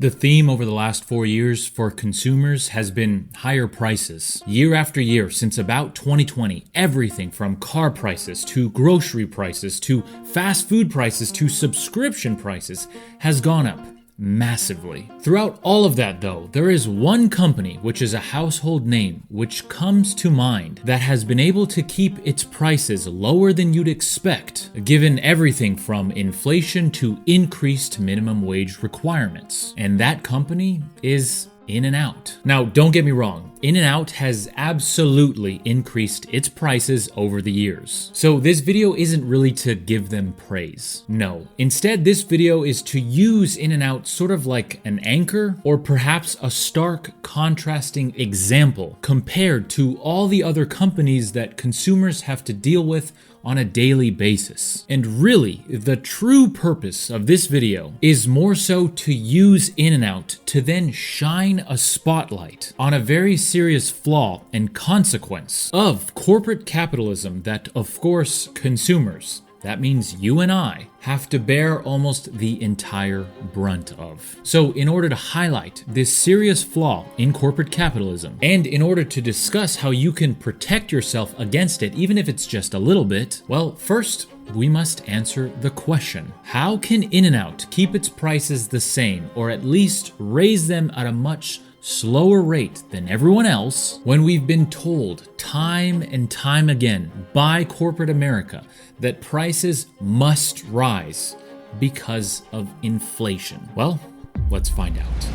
The theme over the last 4 years for consumers has been higher prices. Year after year since about 2020, everything from car prices to grocery prices to fast food prices to subscription prices has gone up massively. Throughout all of that though, there is one company which is a household name which comes to mind that has been able to keep its prices lower than you'd expect, given everything from inflation to increased minimum wage requirements. And that company is In-N-Out. Now, don't get me wrong, In-N-Out has absolutely increased its prices over the years. So this video isn't really to give them praise. No. Instead, this video is to use In-N-Out sort of like an anchor or perhaps a stark contrasting example compared to all the other companies that consumers have to deal with on a daily basis. And really, the true purpose of this video is more so to use In-N-Out to then shine a spotlight on a very serious flaw and consequence of corporate capitalism that, of course, consumers, that means you and I, have to bear almost the entire brunt of. So in order to highlight this serious flaw in corporate capitalism, and in order to discuss how you can protect yourself against it, even if it's just a little bit, well, first, we must answer the question. How can In-N-Out keep its prices the same, or at least raise them at a much slower rate than everyone else when we've been told time and time again by corporate America that prices must rise because of inflation? Well, let's find out.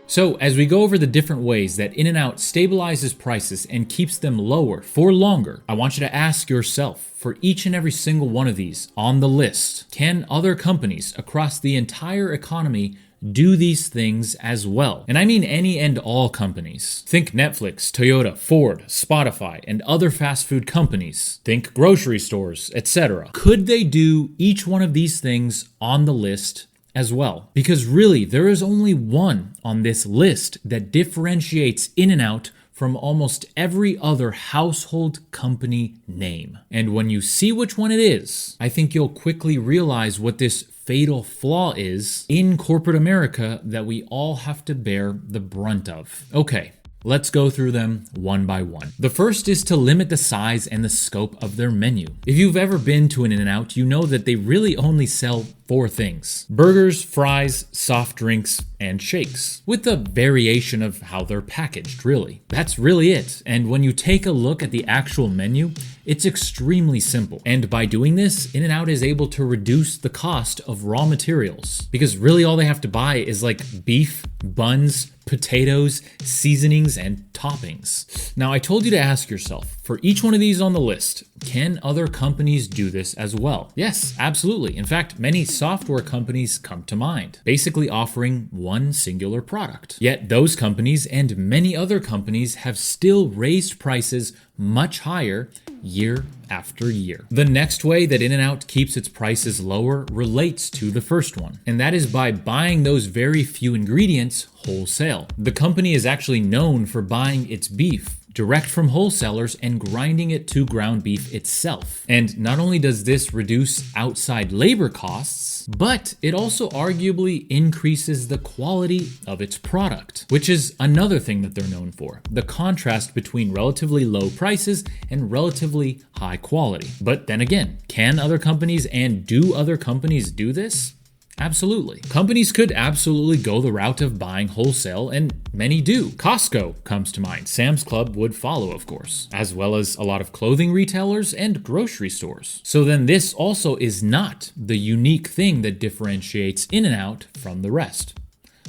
So, as we go over the different ways that In-N-Out stabilizes prices and keeps them lower for longer, I want you to ask yourself, for each and every single one of these on the list, can other companies across the entire economy do these things as well? And I mean any and all companies. Think Netflix, Toyota, Ford, Spotify, and other fast food companies. Think grocery stores, etc. Could they do each one of these things on the list as well? Because really, there is only one on this list that differentiates In-N-Out from almost every other household company name. And when you see which one it is, I think you'll quickly realize what this fatal flaw is in corporate America that we all have to bear the brunt of. Okay, let's go through them one by one. The first is to limit the size and the scope of their menu. If you've ever been to an In-N-Out, you know that they really only sell 4 things: burgers, fries, soft drinks, and shakes, with a variation of how they're packaged, really. That's really it. And when you take a look at the actual menu, it's extremely simple. And by doing this, In-N-Out is able to reduce the cost of raw materials, because really all they have to buy is like beef, buns, potatoes, seasonings, and toppings. Now, I told you to ask yourself, for each one of these on the list, can other companies do this as well? Yes, absolutely. In fact, many software companies come to mind, basically offering one singular product. Yet those companies and many other companies have still raised prices much higher year after year. The next way that In-N-Out keeps its prices lower relates to the first one, and that is by buying those very few ingredients wholesale. The company is actually known for buying its beef direct from wholesalers and grinding it to ground beef itself. And not only does this reduce outside labor costs, but it also arguably increases the quality of its product, which is another thing that they're known for: the contrast between relatively low prices and relatively high quality. But then again, can other companies and do other companies do this? Absolutely. Companies could absolutely go the route of buying wholesale, and many do. Costco comes to mind. Sam's Club would follow, of course, as well as a lot of clothing retailers and grocery stores. So then this also is not the unique thing that differentiates In-N-Out from the rest.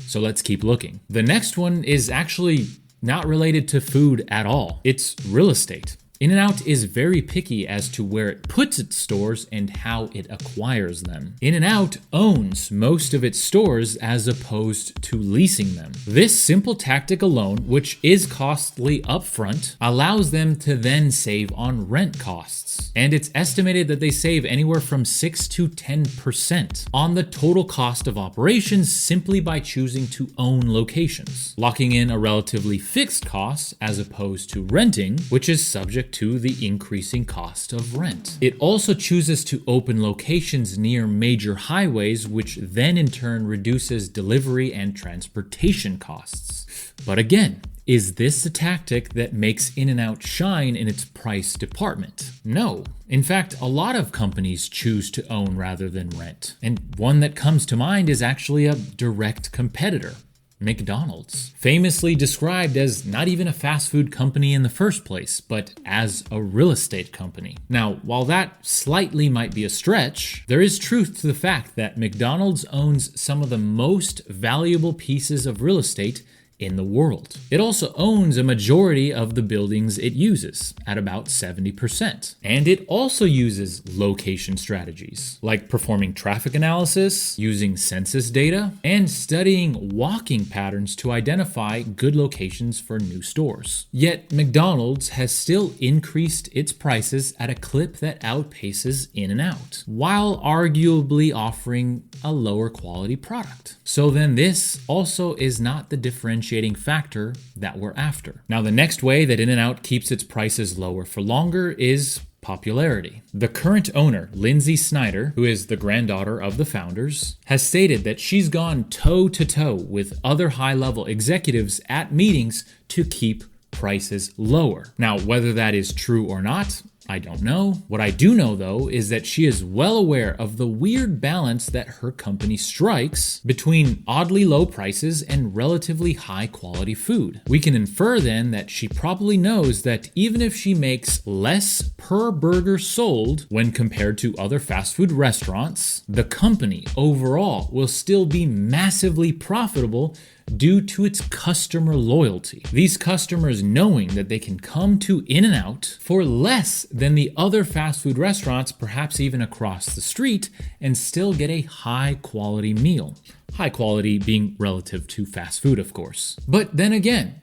So let's keep looking. The next one is actually not related to food at all. It's real estate. In-N-Out is very picky as to where it puts its stores and how it acquires them. In-N-Out owns most of its stores as opposed to leasing them. This simple tactic alone, which is costly upfront, allows them to then save on rent costs. And it's estimated that they save anywhere from 6 to 10% on the total cost of operations simply by choosing to own locations, locking in a relatively fixed cost as opposed to renting, which is subject to the increasing cost of rent. It also chooses to open locations near major highways, which then in turn reduces delivery and transportation costs. But again, is this a tactic that makes In-N-Out shine in its price department? No. In fact, a lot of companies choose to own rather than rent. And one that comes to mind is actually a direct competitor, McDonald's. Famously described as not even a fast food company in the first place, but as a real estate company. Now, while that slightly might be a stretch, there is truth to the fact that McDonald's owns some of the most valuable pieces of real estate in the world. It also owns a majority of the buildings it uses, at about 70%. And it also uses location strategies, like performing traffic analysis, using census data, and studying walking patterns to identify good locations for new stores. Yet McDonald's has still increased its prices at a clip that outpaces In-N-Out, while arguably offering a lower quality product. So then this also is not the differentiating factor that we're after. Now, the next way that In-N-Out keeps its prices lower for longer is popularity. The current owner, Lindsay Snyder, who is the granddaughter of the founders, has stated that she's gone toe-to-toe with other high-level executives at meetings to keep prices lower. Now, whether that is true or not, I don't know. What I do know, though, is that she is well aware of the weird balance that her company strikes between oddly low prices and relatively high quality food. We can infer then that she probably knows that even if she makes less per burger sold when compared to other fast food restaurants, the company overall will still be massively profitable due to its customer loyalty. These customers knowing that they can come to In-N-Out for less than the other fast food restaurants, perhaps even across the street, and still get a high quality meal. High quality being relative to fast food, of course. But then again,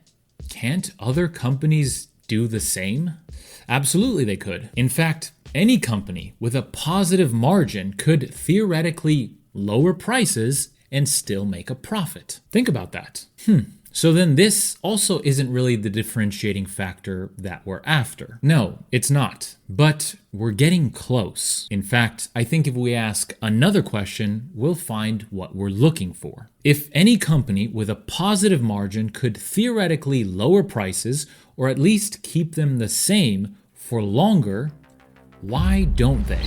can't other companies do the same? Absolutely they could. In fact, any company with a positive margin could theoretically lower prices and still make a profit. Think about that. So then this also isn't really the differentiating factor that we're after. No, it's not. But we're getting close. In fact, I think if we ask another question, we'll find what we're looking for. If any company with a positive margin could theoretically lower prices, or at least keep them the same for longer, why don't they?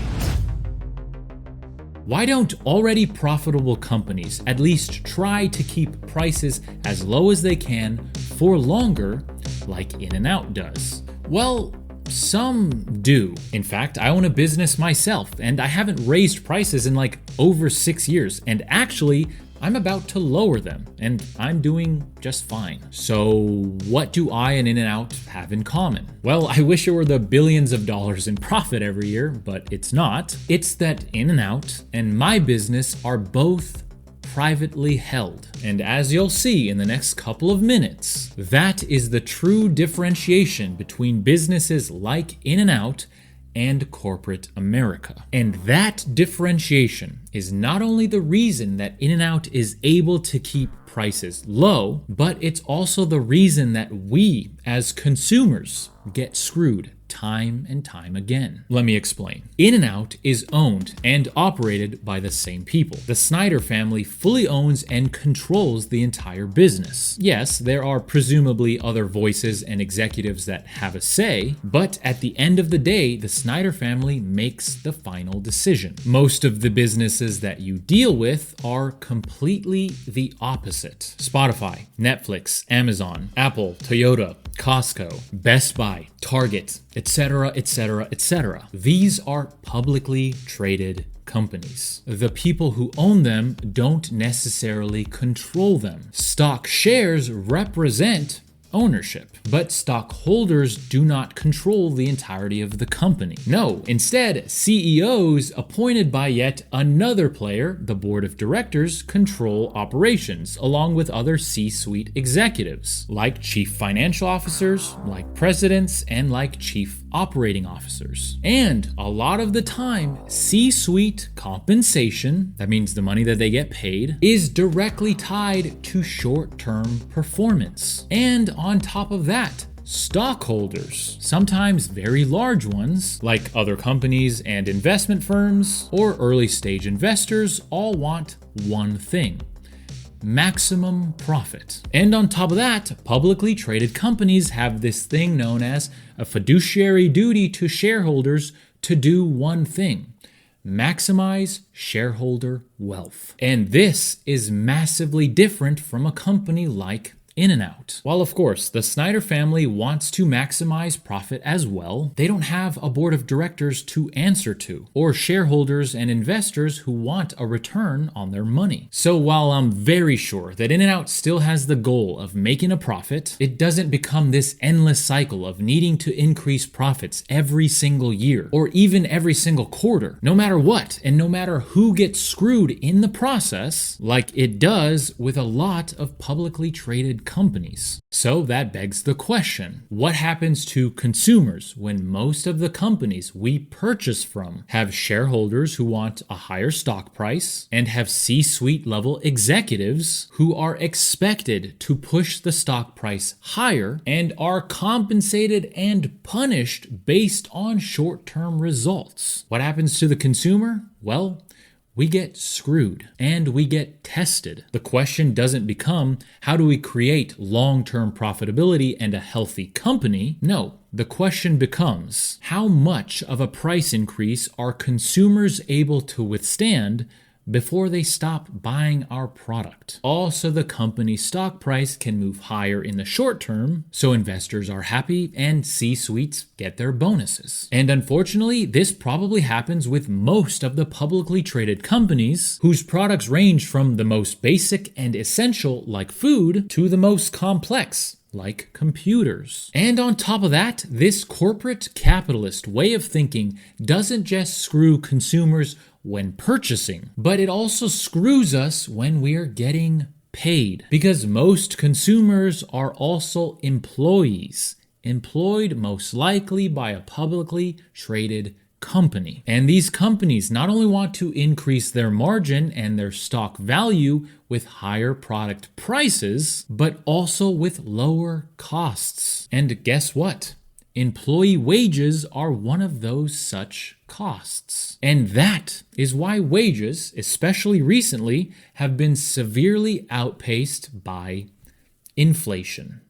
Why don't already profitable companies at least try to keep prices as low as they can for longer, like In-N-Out does? Well, some do. In fact, I own a business myself, and I haven't raised prices in like over 6 years, and actually, I'm about to lower them, and I'm doing just fine. So what do I and In-N-Out have in common? Well, I wish it were the billions of dollars in profit every year, but it's not. It's that In-N-Out and my business are both privately held. And as you'll see in the next couple of minutes, that is the true differentiation between businesses like In-N-Out and corporate America. And that differentiation is not only the reason that In-N-Out is able to keep prices low, but it's also the reason that we as consumers get screwed time and time again. Let me explain. In-N-Out is owned and operated by the same people. The Snyder family fully owns and controls the entire business. Yes, there are presumably other voices and executives that have a say, but at the end of the day, the Snyder family makes the final decision. Most of the businesses that you deal with are completely the opposite. Spotify, Netflix, Amazon, Apple, Toyota, Costco, Best Buy, Target, etc., etc., etc. These are publicly traded companies. The people who own them don't necessarily control them. Stock shares represent ownership, but stockholders do not control the entirety of the company. No, instead, CEOs appointed by yet another player, the board of directors, control operations, along with other C-suite executives, like chief financial officers, like presidents, and like chief operating officers. And a lot of the time, C-suite compensation, that means the money that they get paid, is directly tied to short-term performance. And on top of that, stockholders, sometimes very large ones, like other companies and investment firms, or early stage investors, all want one thing: maximum profit. And on top of that, publicly traded companies have this thing known as a fiduciary duty to shareholders to do one thing: maximize shareholder wealth. And this is massively different from a company like In-N-Out. While of course the Snyder family wants to maximize profit as well, they don't have a board of directors to answer to, or shareholders and investors who want a return on their money. So while I'm very sure that In-N-Out still has the goal of making a profit, it doesn't become this endless cycle of needing to increase profits every single year, or even every single quarter, no matter what, and no matter who gets screwed in the process, like it does with a lot of publicly traded companies. So that begs the question: what happens to consumers when most of the companies we purchase from have shareholders who want a higher stock price and have C-suite level executives who are expected to push the stock price higher and are compensated and punished based on short-term results? What happens to the consumer? Well, we get screwed and we get tested. The question doesn't become, how do we create long-term profitability and a healthy company? No, the question becomes, how much of a price increase are consumers able to withstand before they stop buying our product? Also, the company's stock price can move higher in the short term, so investors are happy and C-suites get their bonuses. And unfortunately, this probably happens with most of the publicly traded companies whose products range from the most basic and essential, like food, to the most complex, like computers. And on top of that, this corporate capitalist way of thinking doesn't just screw consumers when purchasing, but it also screws us when we're getting paid. Because most consumers are also employees, employed most likely by a publicly traded company. And these companies not only want to increase their margin and their stock value with higher product prices, but also with lower costs. And guess what? Employee wages are one of those such costs. And that is why wages, especially recently, have been severely outpaced by inflation.